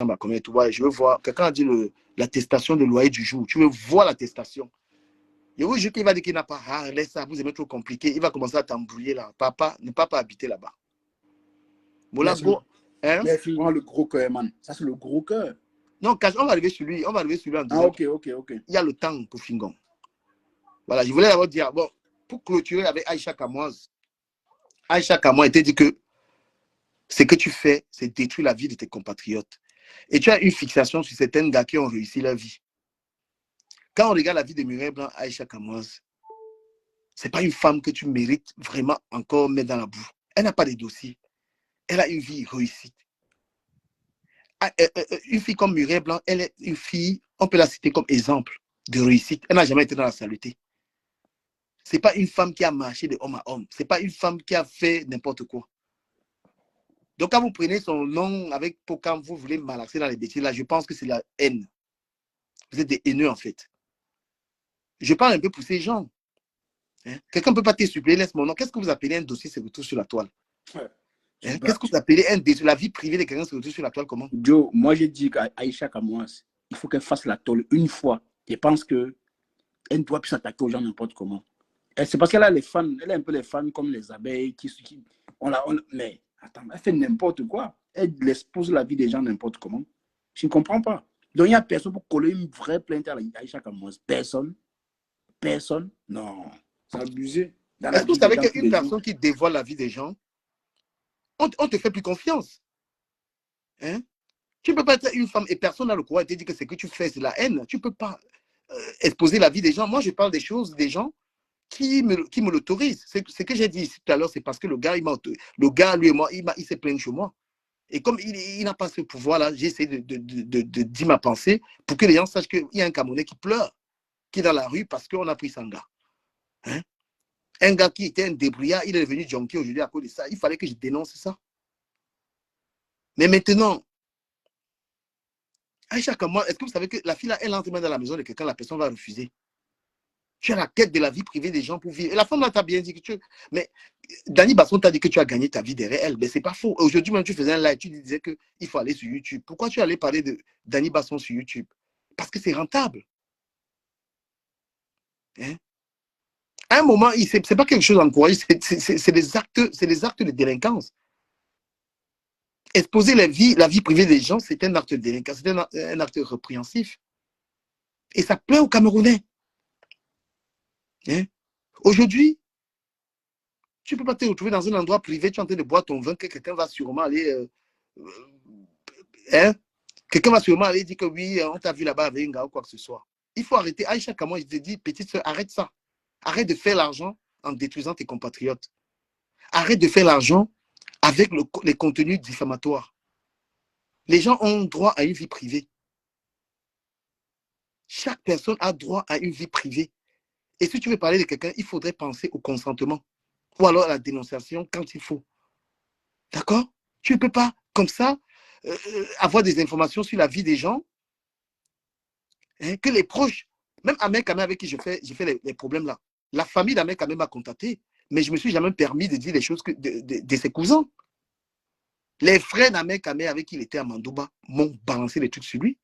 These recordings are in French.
à combien, tu vois, je veux voir, quelqu'un a dit l'attestation de loyer du jour, tu veux voir l'attestation. Et oui, je qu'il va dire qu'il n'a pas, ah, laisse ça, vous aimez trop compliqué, il va commencer à t'embrouiller là. Papa, ne pas habiter là-bas. Molago, hein? Mais finalement, le gros cœur, man. Ça, c'est le gros cœur. Non, on va arriver sur lui, en disant. Ah, ok. Il y a le temps pour Fingon. Voilà, je voulais d'abord dire, bon, pour clôturer avec Aïcha Kamoise était dit que ce que tu fais, c'est détruire la vie de tes compatriotes. Et tu as une fixation sur certains gars qui ont réussi leur vie. Quand on regarde la vie de Mireille Blanc, Aïcha Kamoise, ce n'est pas une femme que tu mérites vraiment encore mettre dans la boue. Elle n'a pas de dossier. Elle a une vie réussie. Une fille comme Mireille Blanc, elle est une fille, on peut la citer comme exemple de réussite. Elle n'a jamais été dans la saleté. Ce n'est pas une femme qui a marché de homme à homme. Ce n'est pas une femme qui a fait n'importe quoi. Donc, quand vous prenez son nom quand vous voulez malaxer dans les bêtises, là, je pense que c'est la haine. Vous êtes des haineux, en fait. Je parle un peu pour ces gens. Hein? Quelqu'un ne peut pas te suppléer, laisse mon nom. Qu'est-ce que vous appelez un dossier se retrouve sur la toile? Hein? Qu'est-ce que vous appelez un dossier? La vie privée de quelqu'un se retrouve sur la toile, comment? Joe, moi, j'ai dit qu'Aïcha Kamoas, il faut qu'elle fasse la tôle une fois. Je pense qu'elle ne doit plus s'attaquer aux gens n'importe comment. C'est parce qu'elle a les fans, elle a un peu les fans comme les abeilles mais attends, elle fait n'importe quoi. Elle expose la vie des gens n'importe comment. Je ne comprends pas. Donc il n'y a personne pour coller une vraie plainte à Aïcha Kamoas. Personne. Non. C'est abusé. Est-ce que vous savez qu'une personne qui dévoile la vie des gens, on te fait plus confiance. Hein? Tu ne peux pas être une femme et personne n'a le courage de te dire que ce que tu fais, c'est la haine. Tu ne peux pas exposer la vie des gens. Moi, je parle des choses des gens qui me l'autorisent. Ce que j'ai dit ici tout à l'heure, c'est parce que le gars, lui et moi, il s'est plaint chez moi. Et comme il n'a pas ce pouvoir-là, j'ai essayé de dire ma pensée pour que les gens sachent qu'il y a un Camerounais qui pleure, qui est dans la rue parce qu'on a pris son gars. Hein? Un gars qui était un débrouillard, il est devenu junkie aujourd'hui à cause de ça. Il fallait que je dénonce ça. Mais maintenant, Aïcha Kamoa, est-ce que vous savez que la fille là, elle entre dans la maison de quelqu'un, la personne va refuser. Tu as la quête de la vie privée des gens pour vivre. Et la femme là t'a bien dit que tu... Mais Danny Basson t'a dit que tu as gagné ta vie derrière elle. Mais c'est pas faux. Aujourd'hui même, tu faisais un live, tu disais qu'il faut aller sur YouTube. Pourquoi tu allais parler de Danny Basson sur YouTube? Parce que c'est rentable. Hein? À un moment, c'est pas quelque chose d'encouragé, c'est des actes de délinquance. Exposer la vie privée des gens, c'est un acte de délinquance, c'est un acte répréhensif. Et ça plaît aux Camerounais. Hein? Aujourd'hui, tu ne peux pas te retrouver dans un endroit privé, tu es en train de boire ton vin, que quelqu'un va sûrement aller... quelqu'un va sûrement aller dire que oui, on t'a vu là-bas avec un gars ou quoi que ce soit. Il faut arrêter. Aïcha Kamoa, je te dis, petite soeur, arrête ça. Arrête de faire l'argent en détruisant tes compatriotes. Arrête de faire l'argent avec les contenus diffamatoires. Les gens ont droit à une vie privée. Chaque personne a droit à une vie privée. Et si tu veux parler de quelqu'un, il faudrait penser au consentement. Ou alors à la dénonciation quand il faut. D'accord? Tu ne peux pas, comme ça, avoir des informations sur la vie des gens, hein, que les proches, même Ahmed Kamé avec qui j'ai fait les problèmes là, la famille d'Ahmed Kamé m'a contacté, mais je ne me suis jamais permis de dire les choses de ses cousins. Les frères d'Ahmed Kamé avec qui il était à Mandouba m'ont balancé les trucs sur lui.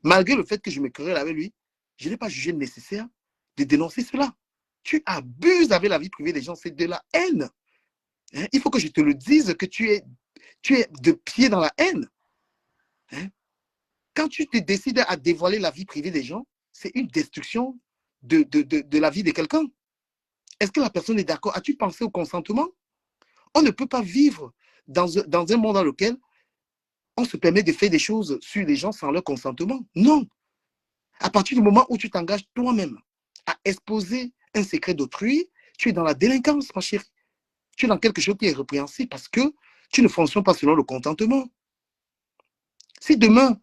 Malgré le fait que je me querelle avec lui, je n'ai pas jugé nécessaire de dénoncer cela. Tu abuses avec la vie privée des gens, c'est de la haine. Hein? Il faut que je te le dise que tu es de pied dans la haine. Hein? Quand tu te décides à dévoiler la vie privée des gens, c'est une destruction de la vie de quelqu'un. Est-ce que la personne est d'accord? As-tu pensé au consentement? On ne peut pas vivre dans un monde dans lequel on se permet de faire des choses sur les gens sans leur consentement. Non. À partir du moment où tu t'engages toi-même à exposer un secret d'autrui, tu es dans la délinquance, ma chérie. Tu es dans quelque chose qui est répréhensible parce que tu ne fonctionnes pas selon le consentement. Si demain,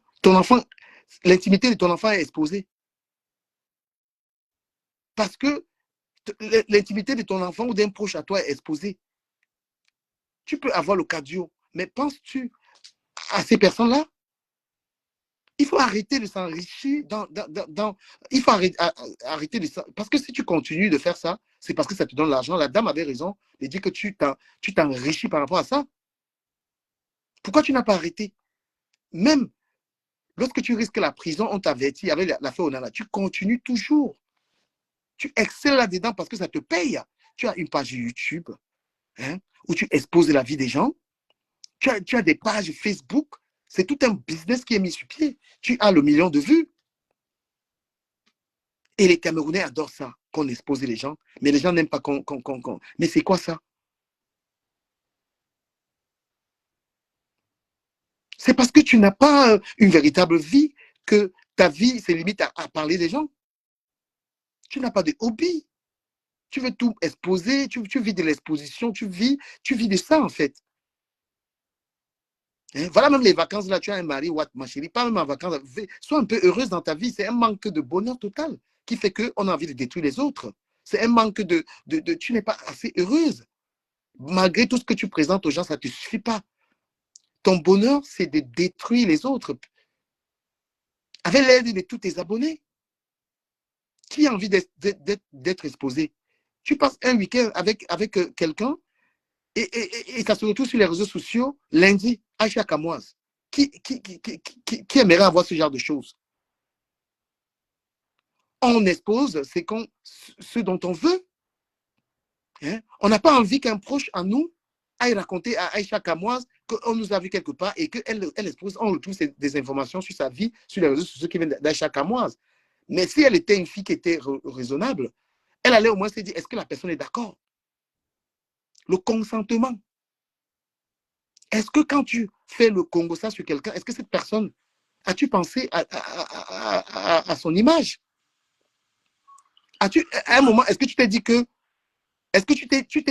l'intimité de ton enfant est exposée, parce que l'intimité de ton enfant ou d'un proche à toi est exposée, tu peux avoir le cardio, mais penses-tu à ces personnes-là? Il faut arrêter de s'enrichir il faut arrêter de ça. Parce que si tu continues de faire ça, c'est parce que ça te donne l'argent. La dame avait raison de dire que tu t'enrichis par rapport à ça. Pourquoi tu n'as pas arrêté? Même Lorsque tu risques la prison, on t'avertit avec l'affaire Onana, tu continues toujours. Tu excelles là-dedans parce que ça te paye. Tu as une page YouTube hein, où tu exposes la vie des gens. Tu as des pages Facebook. C'est tout un business qui est mis sur pied. Tu as le million de vues. Et les Camerounais adorent ça, qu'on expose les gens. Mais les gens n'aiment pas qu'on... Mais c'est quoi ça? C'est parce que tu n'as pas une véritable vie que ta vie se limite à parler des gens. Tu n'as pas de hobby. Tu veux tout exposer, tu vis de l'exposition, tu vis de ça en fait. Hein? Voilà même les vacances là, tu as un mari, what, ma chérie, pas même en vacances, sois un peu heureuse dans ta vie. C'est un manque de bonheur total qui fait qu'on a envie de détruire les autres. C'est un manque tu n'es pas assez heureuse. Malgré tout ce que tu présentes aux gens, ça ne te suffit pas. Ton bonheur, c'est de détruire les autres. Avec l'aide de tous tes abonnés. Qui a envie d'être exposé? Tu passes un week-end avec quelqu'un et ça se retrouve sur les réseaux sociaux lundi, Aïcha Kamoise. Qui aimerait avoir ce genre de choses? On expose ce dont on veut. Hein? On n'a pas envie qu'un proche à nous aille raconter à Aïcha Kamoise qu'on nous a vu quelque part et qu'elle expose, on retrouve des informations sur sa vie, sur les réseaux sociaux qui viennent d'Aïcha Kamoise. Mais si elle était une fille qui était raisonnable, elle allait au moins se dire, est-ce que la personne est d'accord? Le consentement. Est-ce que quand tu fais le Congo ça sur quelqu'un, est-ce que cette personne, as-tu pensé à son image? À un moment, est-ce que tu t'es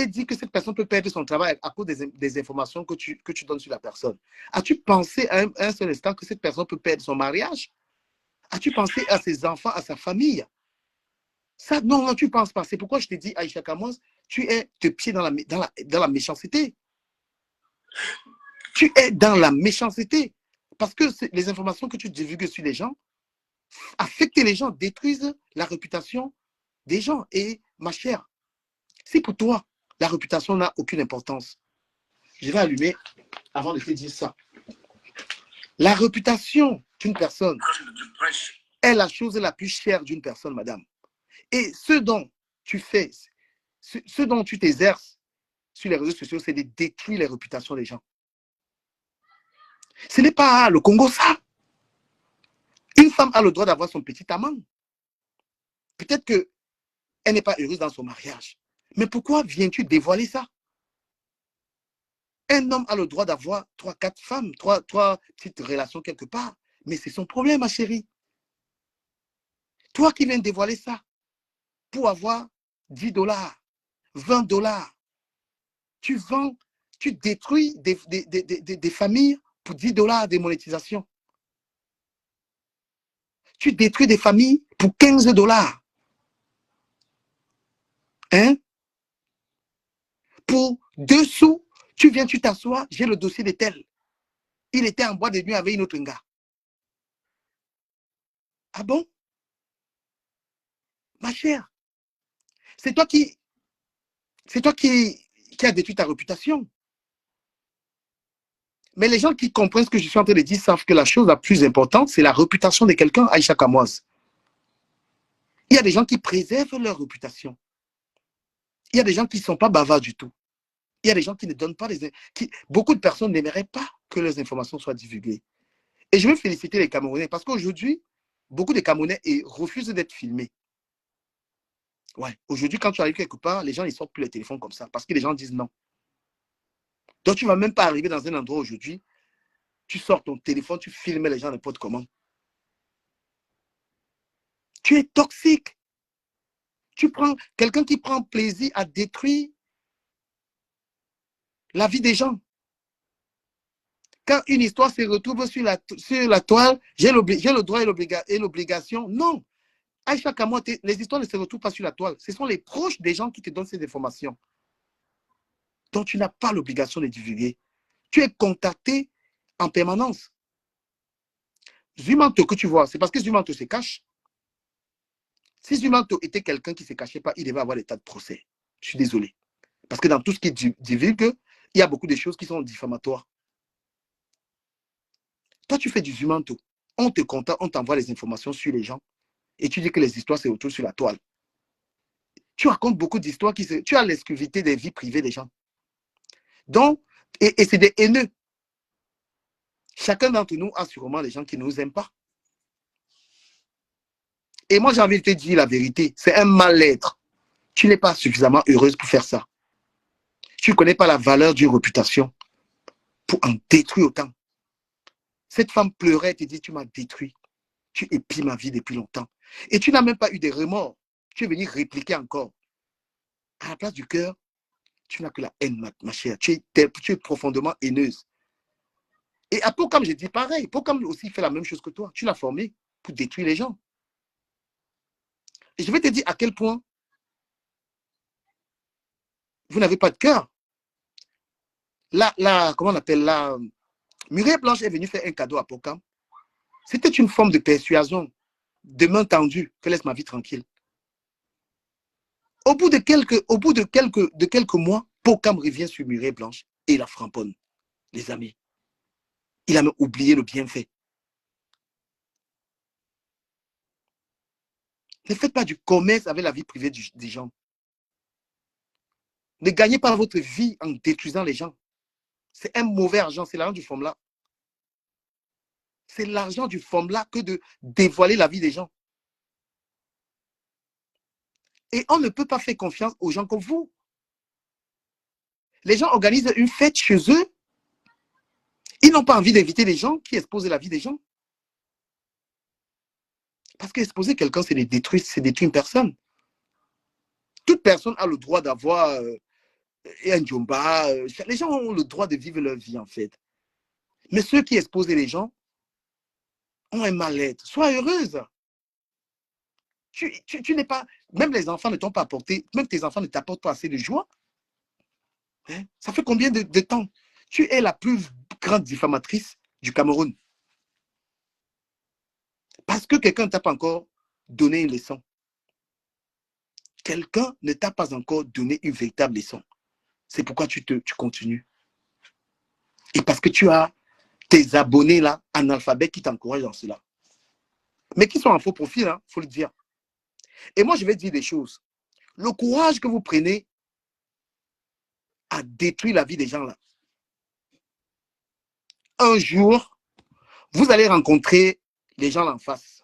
dit que cette personne peut perdre son travail à cause des informations que tu donnes sur la personne? As-tu pensé à un seul instant que cette personne peut perdre son mariage? As-tu pensé à ses enfants, à sa famille? Ça, non, tu ne penses pas. C'est pourquoi je t'ai dit, Aïcha Kamoise, tu es te pied dans la méchanceté. Tu es dans la méchanceté. Parce que les informations que tu divulgues sur les gens affectent les gens, détruisent la réputation des gens. Et ma chère, si pour toi, la réputation n'a aucune importance, je vais allumer avant de te dire ça. La réputation d'une personne est la chose la plus chère d'une personne, madame. Et ce dont tu fais, ce dont tu t'exerces sur les réseaux sociaux, c'est de détruire les réputations des gens. Ce n'est pas le Congo ça. Une femme a le droit d'avoir son petit amant. Peut-être qu'elle n'est pas heureuse dans son mariage. Mais pourquoi viens-tu dévoiler ça? Un homme a le droit d'avoir 3-4 femmes, trois petites relations quelque part. Mais c'est son problème, ma chérie. Toi qui viens dévoiler ça pour avoir 10 dollars, 20 dollars, tu vends, tu détruis des familles pour 10 dollars de monétisation. Tu détruis des familles pour 15 dollars. Hein? Pour 2 sous, tu viens, tu t'assois, j'ai le dossier de tel. Il était en boîte de nuit avec une autre gars. Ah bon? Ma chère, c'est toi qui as détruit ta réputation. Mais les gens qui comprennent ce que je suis en train de dire savent que la chose la plus importante, c'est la réputation de quelqu'un, Aïcha Kamoise. Il y a des gens qui préservent leur réputation. Il y a des gens qui ne sont pas bavards du tout. Il y a des gens qui ne donnent pas beaucoup de personnes n'aimeraient pas que leurs informations soient divulguées. Et je veux féliciter les Camerounais parce qu'aujourd'hui, beaucoup de Camerounais refusent d'être filmés. Ouais. Aujourd'hui, quand tu arrives quelque part, les gens ne sortent plus les téléphones comme ça parce que les gens disent non. Donc, tu ne vas même pas arriver dans un endroit aujourd'hui, tu sors ton téléphone, tu filmes les gens n'importe comment. Tu es toxique. Tu prends quelqu'un qui prend plaisir à détruire la vie des gens. Quand une histoire se retrouve sur la toile, j'ai le droit et l'obligation. Non. Aïcha Kamoa, les histoires ne se retrouvent pas sur la toile. Ce sont les proches des gens qui te donnent ces informations. Donc, tu n'as pas l'obligation de divulguer. Tu es contacté en permanence. Zumanto que tu vois, c'est parce que Zumanto se cache. Si Zumanto était quelqu'un qui ne se cachait pas, il devait avoir des tas de procès. Je suis désolé. Parce que dans tout ce qui divulgue, il y a beaucoup de choses qui sont diffamatoires. Toi, tu fais du Zumanto. on t'envoie les informations sur les gens et tu dis que les histoires se retrouvent sur la toile. Tu racontes beaucoup d'histoires tu as l'exclusivité des vies privées des gens. Donc, et c'est des haineux. Chacun d'entre nous a sûrement des gens qui ne nous aiment pas. Et moi, j'ai envie de te dire la vérité, c'est un mal-être. Tu n'es pas suffisamment heureuse pour faire ça. Tu ne connais pas la valeur d'une réputation pour en détruire autant. Cette femme pleurait et te dit, tu m'as détruit. Tu épies ma vie depuis longtemps. Et tu n'as même pas eu de remords. Tu es venu répliquer encore. À la place du cœur, tu n'as que la haine, ma chère. Tu es profondément haineuse. Et à Pokam, j'ai dit pareil. Pokam aussi fait la même chose que toi. Tu l'as formé pour détruire les gens. Et je vais te dire à quel point vous n'avez pas de cœur. Comment on appelle la Mireille Blanche est venue faire un cadeau à Pokam. C'était une forme de persuasion, de main tendue, que laisse ma vie tranquille. Au bout de quelques mois, Pokam revient sur Mireille Blanche et la framponne, les amis. Il a même oublié le bienfait. Ne faites pas du commerce avec la vie privée des gens. Ne gagnez pas votre vie en détruisant les gens. C'est un mauvais argent, c'est l'argent du FOMLA. C'est l'argent du FOMLA que de dévoiler la vie des gens. Et on ne peut pas faire confiance aux gens comme vous. Les gens organisent une fête chez eux. Ils n'ont pas envie d'inviter des gens qui exposent la vie des gens. Parce qu'exposer quelqu'un, c'est détruire une personne. Toute personne a le droit d'avoir un djomba. Les gens ont le droit de vivre leur vie, en fait. Mais ceux qui exposent les gens ont un mal-être. Sois heureuse. Tu n'es pas... Même les enfants ne t'ont pas apporté... Même tes enfants ne t'apportent pas assez de joie. Hein? Ça fait combien de temps? Tu es la plus grande diffamatrice du Cameroun. Parce que quelqu'un ne t'a pas encore donné une leçon. Quelqu'un ne t'a pas encore donné une véritable leçon. C'est pourquoi tu continues. Et parce que tu as tes abonnés là, analphabètes, qui t'encouragent dans cela. Mais qui sont en faux profil, il faut le dire. Et moi, je vais dire des choses. Le courage que vous prenez à détruire la vie des gens là. Un jour, vous allez rencontrer les gens là en face.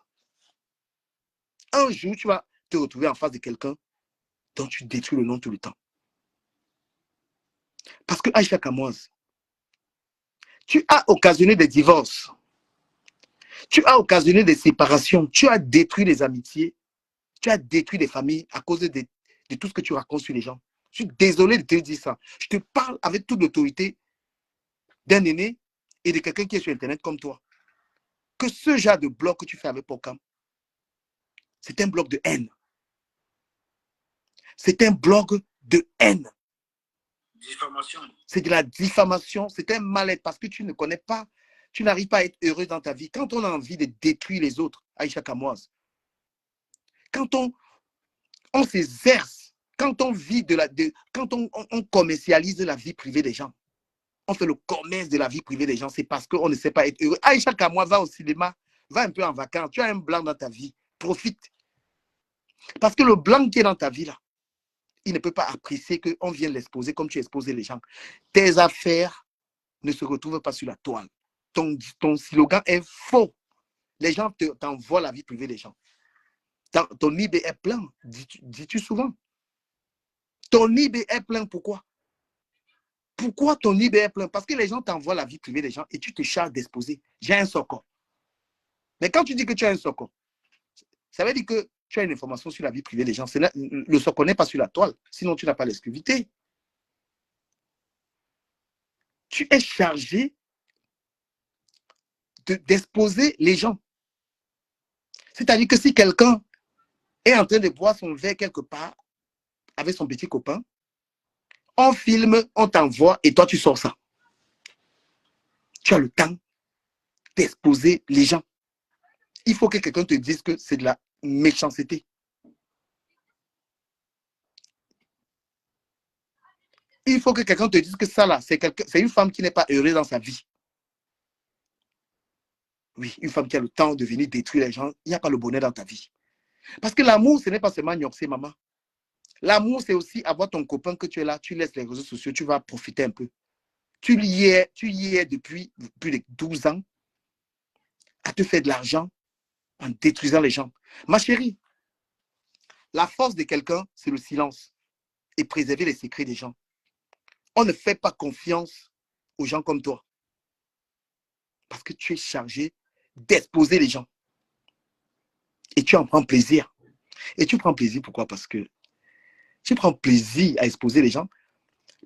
Un jour, tu vas te retrouver en face de quelqu'un dont tu détruis le nom tout le temps. Parce que Aïcha Kamoise, tu as occasionné des divorces. Tu as occasionné des séparations. Tu as détruit les amitiés. Tu as détruit des familles à cause de tout ce que tu racontes sur les gens. Je suis désolé de te dire ça. Je te parle avec toute l'autorité d'un aîné et de quelqu'un qui est sur Internet comme toi. Que ce genre de blog que tu fais avec Pokam, c'est un blog de haine. C'est un blog de haine. Diffamation. C'est de la diffamation. C'est un mal-être parce que tu ne connais pas, tu n'arrives pas à être heureux dans ta vie. Quand on a envie de détruire les autres, Aïcha Kamoise, quand on s'exerce, quand on vit quand on commercialise la vie privée des gens, on fait le commerce de la vie privée des gens, c'est parce qu'on ne sait pas être heureux. Aïcha Kamoise, va au cinéma, va un peu en vacances, tu as un blanc dans ta vie, profite. Parce que le blanc qui est dans ta vie là, il ne peut pas apprécier qu'on vienne l'exposer comme tu exposais les gens. Tes affaires ne se retrouvent pas sur la toile. Ton slogan est faux. Les gens t'envoient la vie privée des gens. Ton IB est plein, dis-tu souvent. Ton IB est plein, pourquoi? Pourquoi ton IB est plein? Parce que les gens t'envoient la vie privée des gens et tu te charges d'exposer. J'ai un soko. Mais quand tu dis que tu as un soko, ça veut dire que tu as une information sur la vie privée des gens. Le soko n'est pas sur la toile, sinon tu n'as pas l'exclusivité. Tu es chargé d'exposer les gens. C'est-à-dire que si quelqu'un est en train de boire son verre quelque part avec son petit copain, on filme, on t'envoie et toi tu sors ça. Tu as le temps d'exposer les gens. Il faut que quelqu'un te dise que c'est de la méchanceté. Il faut que quelqu'un te dise que ça là, c'est une femme qui n'est pas heureuse dans sa vie. Oui, une femme qui a le temps de venir détruire les gens, il n'y a pas le bonheur dans ta vie. Parce que l'amour, ce n'est pas seulement gnoxer, maman. L'amour, c'est aussi avoir ton copain que tu es là, tu laisses les réseaux sociaux, tu vas profiter un peu. Tu y es depuis plus de 12 ans à te faire de l'argent en détruisant les gens. Ma chérie, la force de quelqu'un, c'est le silence et préserver les secrets des gens. On ne fait pas confiance aux gens comme toi parce que tu es chargé d'exposer les gens et tu en prends plaisir. Et tu prends plaisir pourquoi? Parce que tu prends plaisir à exposer les gens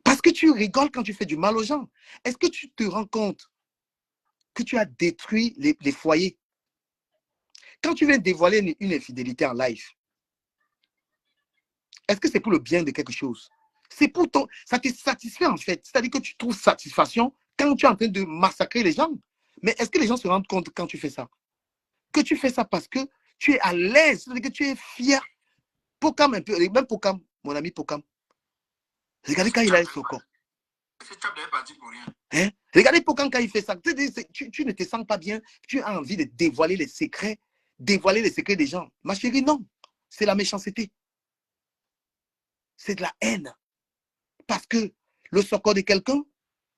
parce que tu rigoles quand tu fais du mal aux gens. Est-ce que tu te rends compte que tu as détruit les foyers? Quand tu viens dévoiler une infidélité en live, est-ce que c'est pour le bien de quelque chose? C'est pour ton... Ça te satisfait en fait. C'est-à-dire que tu trouves satisfaction quand tu es en train de massacrer les gens. Mais est-ce que les gens se rendent compte quand tu fais ça? Que tu fais ça parce que tu es à l'aise, c'est-à-dire que tu es fier. Pokam un peu, même Pokam, mon ami Pokam. Regardez quand il a son corps. Hein? Regardez Pokam quand il fait ça. Tu ne te sens pas bien, tu as envie de dévoiler les secrets des gens. Ma chérie, non. C'est la méchanceté. C'est de la haine. Parce que le socor de quelqu'un,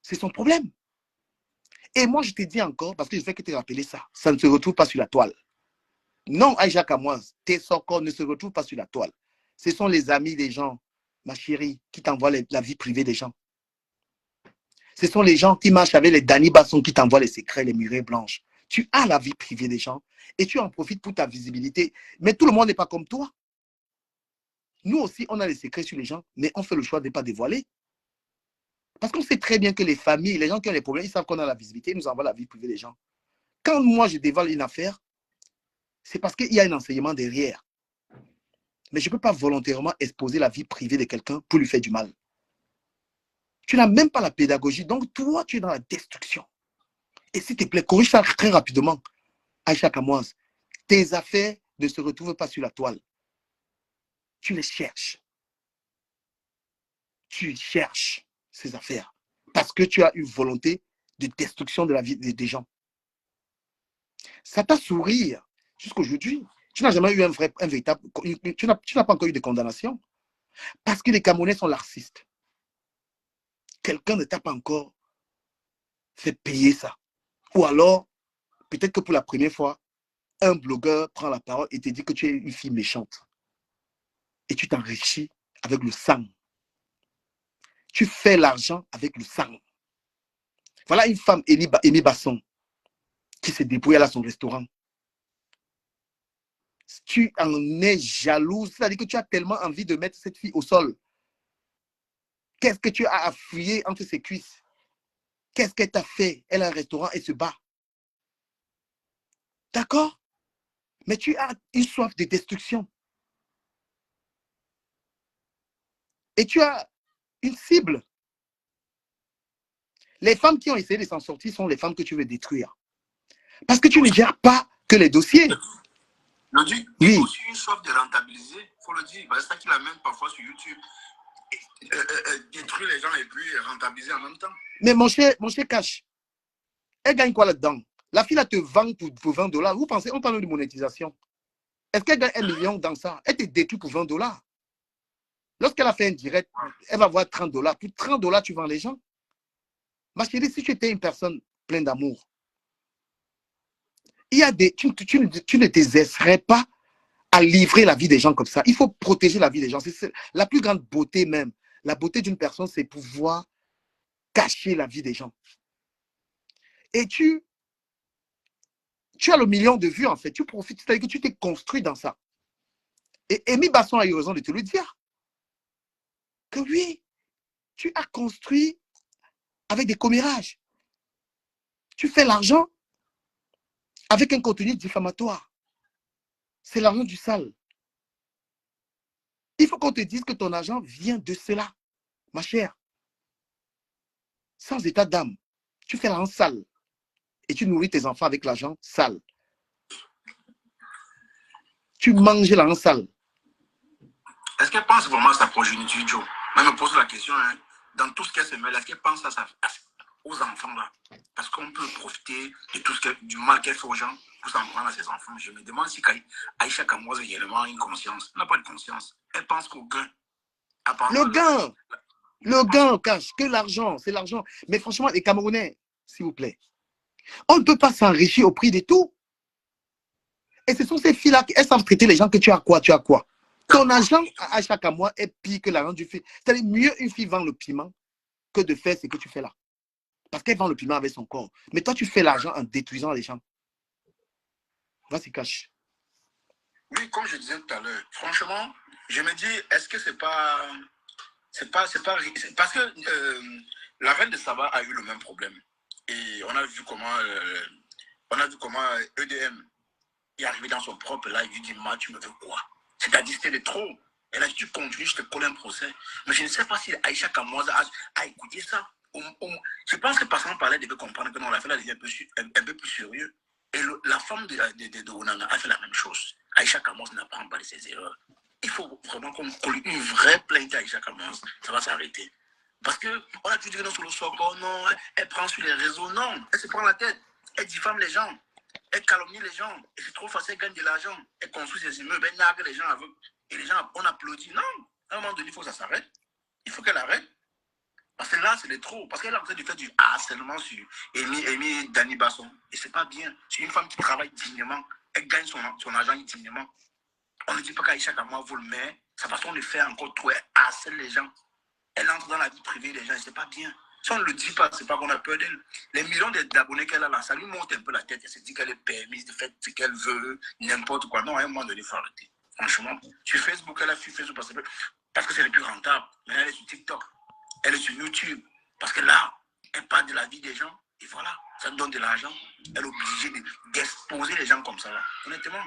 c'est son problème. Et moi, je te dis encore, parce que je sais que tu as rappelé ça, ça ne se retrouve pas sur la toile. Non, Aïcha Kamoise, tes socors ne se retrouvent pas sur la toile. Ce sont les amis des gens, ma chérie, qui t'envoient la vie privée des gens. Ce sont les gens qui marchent avec les Dani Basson qui t'envoient les secrets, les murets blanches. Tu as la vie privée des gens et tu en profites pour ta visibilité. Mais tout le monde n'est pas comme toi. Nous aussi, on a les secrets sur les gens, mais on fait le choix de ne pas dévoiler. Parce qu'on sait très bien que les familles, les gens qui ont les problèmes, ils savent qu'on a la visibilité, ils nous envoient la vie privée des gens. Quand moi, je dévoile une affaire, c'est parce qu'il y a un enseignement derrière. Mais je ne peux pas volontairement exposer la vie privée de quelqu'un pour lui faire du mal. Tu n'as même pas la pédagogie. Donc, toi, tu es dans la destruction. Et s'il te plaît, corrige ça très rapidement. Aïcha Kamoise, tes affaires ne se retrouvent pas sur la toile. Tu les cherches. Tu cherches ces affaires. Parce que tu as une volonté de destruction de la vie des gens. Ça t'a souri jusqu'aujourd'hui. Tu n'as jamais eu un véritable... Tu n'as pas encore eu de condamnation. Parce que les Camerounais sont laxistes. Quelqu'un ne t'a pas encore fait payer ça. Ou alors, peut-être que pour la première fois, un blogueur prend la parole et te dit que tu es une fille méchante. Et tu t'enrichis avec le sang. Tu fais l'argent avec le sang. Voilà une femme, Amy Basson, qui se débrouille à son restaurant. Tu en es jalouse, c'est-à-dire que tu as tellement envie de mettre cette fille au sol. Qu'est-ce que tu as à fouiller entre ses cuisses? Qu'est-ce qu'elle t'a fait? Elle a un restaurant et se bat. D'accord? Mais tu as une soif de destruction. Et tu as une cible. Les femmes qui ont essayé de s'en sortir sont les femmes que tu veux détruire. Parce que tu ne gères pas que les dossiers. Oui. Il faut aussi une soif de rentabiliser, il faut le dire. C'est ça qu'il amène parfois sur YouTube. Détruire les gens et puis rentabiliser en même temps. Mais mon cher Cash, elle gagne quoi là-dedans? La fille là te vend pour 20 $. Vous pensez, on parle de monétisation. Est-ce qu'elle gagne 1 million dans ça? Elle te détruit pour 20 $. Lorsqu'elle a fait un direct, elle va avoir 30 $. Pour 30 $, tu vends les gens. Ma chérie, si tu étais une personne pleine d'amour, il y a tu ne t'exercerais pas à livrer la vie des gens comme ça. Il faut protéger la vie des gens. C'est la plus grande beauté même. La beauté d'une personne, c'est pouvoir cacher la vie des gens. Et tu as le million de vues, en fait. Tu profites, c'est-à-dire que tu t'es construit dans ça. Et Amy Basson a eu raison de te le dire. Que oui, tu as construit avec des commérages. Tu fais l'argent avec un contenu diffamatoire. C'est l'argent du sale. Il faut qu'on te dise que ton argent vient de cela, ma chère. Sans état d'âme. Tu fais l'argent sale. Et tu nourris tes enfants avec l'argent sale. Tu manges l'argent sale. Est-ce qu'elle pense vraiment à sa progéniture, Joe? Moi, je me pose la question, hein, dans tout ce qu'elle se mêle, est-ce qu'elle pense à ça? aux enfants là. Parce qu'on peut profiter de tout du mal qu'elle fait aux gens pour s'en prendre à ses enfants. Je me demande si Aïcha Kamoise a également une conscience. Elle n'a pas de conscience. Elle pense qu'au gain. Le gain, le gain cache que l'argent, c'est l'argent. Mais franchement, les Camerounais, s'il vous plaît, on ne peut pas s'enrichir au prix de tout. Et ce sont ces filles-là qui savent traiter les gens que tu as quoi, tu as quoi. Ton argent à chaque mois est pire que l'argent du fille. C'est-à-dire mieux une fille vend le piment que de faire ce que tu fais là. Parce qu'elle vend le piment avec son corps. Mais toi, tu fais l'argent en détruisant les gens. Vas-y, cache. Oui, comme je disais tout à l'heure, franchement, je me dis, est-ce que c'est pas... parce que la reine de Saba a eu le même problème. Et on a vu comment EDM est arrivé dans son propre live. Il dit, moi, tu me veux quoi? C'est-à-dire, c'était de trop. Elle a dit, tu continues, je te colle un procès. Mais je ne sais pas si Aïcha Kamoise a écouté ça. Je pense que personne parlait devait comprendre que non, la fille devient un peu plus sérieux. Et la femme de Onana a fait la même chose. Aïcha Kamoise n'apprend pas de ses erreurs. Il faut vraiment qu'on colle une vraie plainte à Aïcha Kamoise. Ça va s'arrêter. Parce qu'on a pu dire non sur le socle, non, elle prend sur les réseaux. Non, elle se prend la tête. Elle diffame les gens. Elle calomnie les gens. Et c'est trop facile, elle gagne de l'argent. Elle construit ses immeubles, elle nargue les gens avec. Et les gens, on applaudit. Non, à un moment donné, il faut que ça s'arrête. Il faut qu'elle arrête. Parce que là, c'est le trop. Parce qu'elle a en train de faire du harcèlement sur Amy Dani Basson. Et c'est pas bien. C'est une femme qui travaille dignement. Elle gagne son argent dignement. On ne dit pas qu'Aïcha Kamoa vole, mais sa façon de faire encore trop, elle harcèle les gens. Elle entre dans la vie privée des gens et c'est pas bien. Si on ne le dit pas, c'est pas qu'on a peur d'elle. Les millions d'abonnés qu'elle a là, ça lui monte un peu la tête. Elle se dit qu'elle est permise de faire ce qu'elle veut, n'importe quoi. Non, à un moment donné, il faut arrêter. Franchement, sur Facebook, elle a fait Facebook parce que c'est le plus rentable. Maintenant, elle est sur TikTok. Elle est sur YouTube. Parce que là, elle parle de la vie des gens. Et voilà, ça donne de l'argent. Elle est obligée d'exposer les gens comme ça. Là. Honnêtement.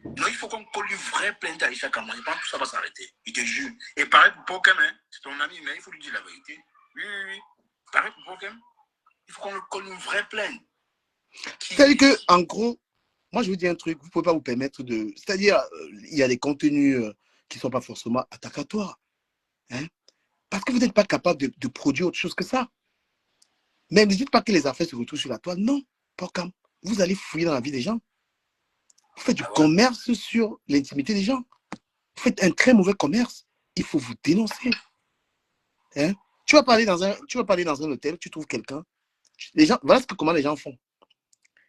Non, il faut qu'on colle une vraie plainte à Aïcha Kamoa. Je pense que ça va s'arrêter. Il te jure. Et pareil pour Pokem, hein. C'est ton ami, mais il faut lui dire la vérité. Oui, oui, oui. Pareil pour Pokem. Il faut qu'on colle une vraie plainte. C'est-à-dire que, en gros, moi, je vous dis un truc, vous ne pouvez pas vous permettre de... C'est-à-dire, il y a des contenus qui ne sont pas forcément attacatoires. Hein? Parce que vous n'êtes pas capable de produire autre chose que ça. Mais ne dites pas que les affaires se retrouvent sur la toile. Non, pas comme. Vous allez fouiller dans la vie des gens. Vous faites du commerce sur l'intimité des gens. Vous faites un très mauvais commerce. Il faut vous dénoncer. Hein? Tu vas parler dans un hôtel, tu trouves quelqu'un. Les gens, voilà comment les gens font.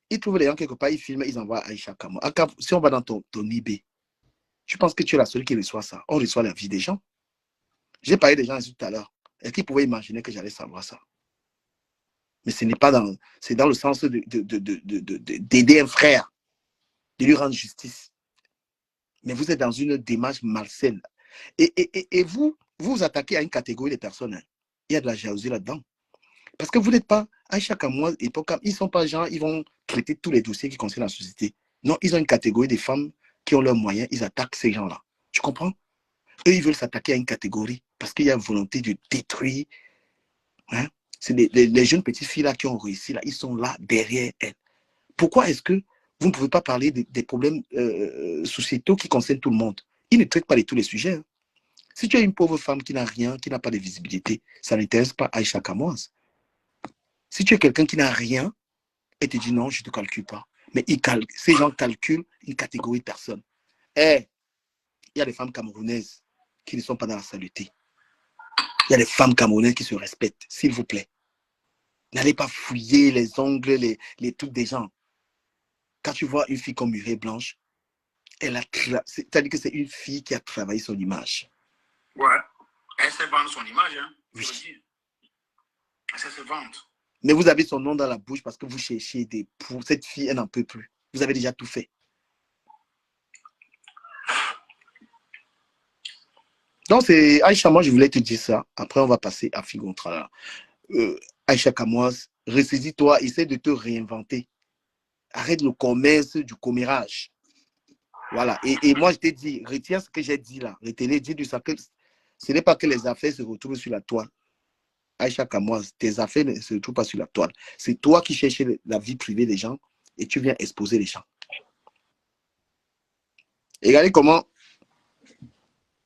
Ils trouvent les gens quelque part, ils filment, ils envoient à Aïcha Kamoa. Si on va dans ton eBay, je pense que tu es la seule qui reçoit ça. On reçoit la vie des gens. J'ai parlé des gens ici tout à l'heure. Est-ce qu'ils pouvaient imaginer que j'allais savoir ça? Mais ce n'est pas dans... C'est dans le sens d'aider un frère, de lui rendre justice. Mais vous êtes dans une démarche malsaine. Et vous vous attaquez à une catégorie de personnes. Hein. Il y a de la jalousie là-dedans. Parce que vous n'êtes pas, à chaque mois, ils ne sont pas gens, ils vont traiter tous les dossiers qui concernent la société. Non, ils ont une catégorie de femmes qui ont leurs moyens, ils attaquent ces gens-là. Tu comprends? Eux, ils veulent s'attaquer à une catégorie parce qu'il y a une volonté de détruire. Hein? C'est les jeunes petites filles là qui ont réussi, là, ils sont là derrière elles. Pourquoi est-ce que vous ne pouvez pas parler des problèmes sociétaux qui concernent tout le monde? Ils ne traitent pas de tous les sujets. Hein. Si tu as une pauvre femme qui n'a rien, qui n'a pas de visibilité, ça n'intéresse pas Aïcha Kamoise. Si tu es quelqu'un qui n'a rien, et te dit non, je ne te calcule pas. Mais ces gens calculent une catégorie de personnes. Il y a des femmes camerounaises qui ne sont pas dans la saluté. Il y a des femmes camerounaises qui se respectent, s'il vous plaît. N'allez pas fouiller les ongles, les trucs des gens. Quand tu vois une fille comme Murée Blanche, c'est-à-dire que c'est une fille qui a travaillé son image. Ouais. Elle sait vendre son image, hein. Oui. Elle sait se vendre. Mais vous avez son nom dans la bouche parce que vous cherchez pour cette fille, elle n'en peut plus. Vous avez déjà tout fait. Donc, c'est Aïcha, moi, je voulais te dire ça. Après, on va passer à Figontra. Aïcha Kamoise, ressaisis-toi, essaie de te réinventer. Arrête le commerce du commérage. Voilà. Et moi, je t'ai dit, retiens ce que j'ai dit là. Retenez, dis du ça que ce n'est pas que les affaires se retrouvent sur la toile. Aïcha Kamoise, tes affaires ne se retrouvent pas sur la toile. C'est toi qui cherches la vie privée des gens et tu viens exposer les gens. Et regardez comment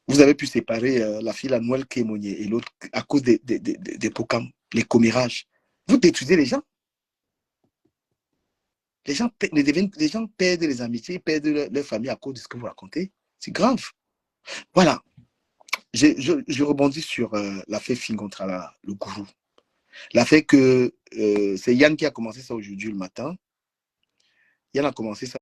vous avez pu séparer la fille, la Noël Kémonier et l'autre à cause des POCAM, les commérages. Vous détruisez les gens. Les gens perdent les amitiés, perdent leur famille à cause de ce que vous racontez. C'est grave. Voilà. Je rebondis sur l'affaire Fingontara, le gourou. L'affaire que c'est Yann qui a commencé ça aujourd'hui le matin. Yann a commencé ça